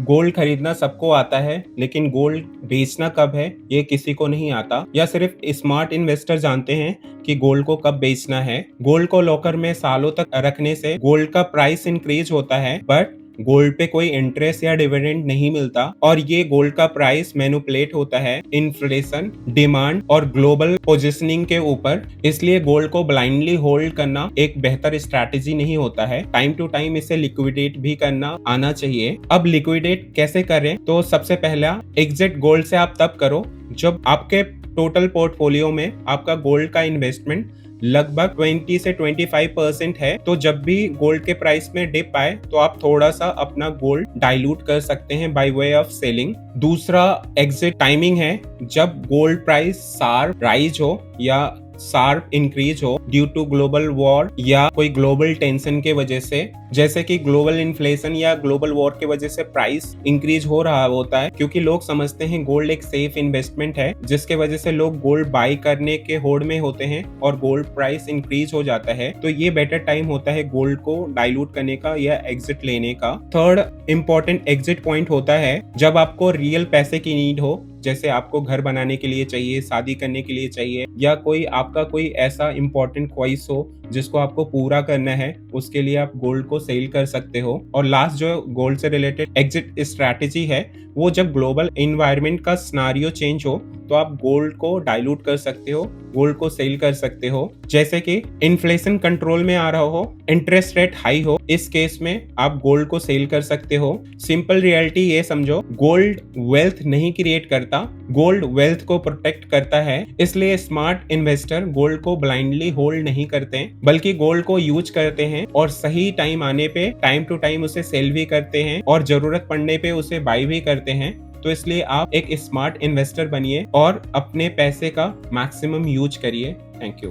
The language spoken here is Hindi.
गोल्ड खरीदना सबको आता है, लेकिन गोल्ड बेचना कब है ये किसी को नहीं आता, या सिर्फ स्मार्ट इन्वेस्टर जानते हैं कि गोल्ड को कब बेचना है। गोल्ड को लॉकर में सालों तक रखने से गोल्ड का प्राइस इंक्रीज होता है, बट गोल्ड पे कोई इंटरेस्ट या डिविडेंड नहीं मिलता, और ये गोल्ड का प्राइस मैनिपुलेट होता है इन्फ्लेशन, डिमांड और ग्लोबल पोजिशनिंग के ऊपर। इसलिए गोल्ड को ब्लाइंडली होल्ड करना एक बेहतर स्ट्रैटेजी नहीं होता है। टाइम टू टाइम इसे लिक्विडेट भी करना आना चाहिए। अब लिक्विडेट कैसे करें? तो सबसे पहला एग्जिट गोल्ड से आप तब करो जब आपके टोटल पोर्टफोलियो में आपका गोल्ड का इन्वेस्टमेंट लगभग 20 से 25% है। तो जब भी गोल्ड के प्राइस में डिप आए तो आप थोड़ा सा अपना गोल्ड डाइल्यूट कर सकते हैं बाय वे ऑफ सेलिंग। दूसरा एग्जिट टाइमिंग है जब गोल्ड प्राइस शार्प राइज हो या शार्प इंक्रीज हो ड्यू टू ग्लोबल वॉर या कोई ग्लोबल टेंशन के वजह से, जैसे कि ग्लोबल इन्फ्लेशन या ग्लोबल वॉर के वजह से प्राइस इंक्रीज हो रहा होता है, क्योंकि लोग समझते हैं गोल्ड एक सेफ इन्वेस्टमेंट है, जिसके वजह से लोग गोल्ड बाई करने के होड़ में होते हैं और गोल्ड प्राइस इंक्रीज हो जाता है। तो ये बेटर टाइम होता है गोल्ड को डाइल्यूट करने का या एग्जिट लेने का। थर्ड इंपॉर्टेंट एग्जिट पॉइंट होता है जब आपको रियल पैसे की नीड हो, जैसे आपको घर बनाने के लिए चाहिए, शादी करने के लिए चाहिए, या कोई आपका कोई ऐसा इंपॉर्टेंट ख्वाहिश हो जिसको आपको पूरा करना है, उसके लिए आप गोल्ड को सेल कर सकते हो। और लास्ट जो गोल्ड से रिलेटेड एग्जिट स्ट्रैटेजी है वो जब ग्लोबल एनवायरनमेंट का सिनेरियो चेंज हो तो आप गोल्ड को डाइल्यूट कर सकते हो, गोल्ड को सेल कर सकते हो। जैसे कि इन्फ्लेशन कंट्रोल में आ रहा हो, इंटरेस्ट रेट हाई हो, इस केस में आप गोल्ड को सेल कर सकते हो। सिंपल रियलिटी ये समझो, गोल्ड वेल्थ नहीं क्रिएट करता, गोल्ड वेल्थ को प्रोटेक्ट करता है। इसलिए स्मार्ट इन्वेस्टर गोल्ड को ब्लाइंडली होल्ड नहीं करते, बल्कि गोल्ड को यूज करते हैं और सही टाइम आने पे टाइम टू टाइम उसे सेल भी करते हैं और जरूरत पड़ने पे उसे बाई भी करते हैं। तो इसलिए आप एक स्मार्ट इन्वेस्टर बनिए और अपने पैसे का मैक्सिमम यूज करिए। Thank you.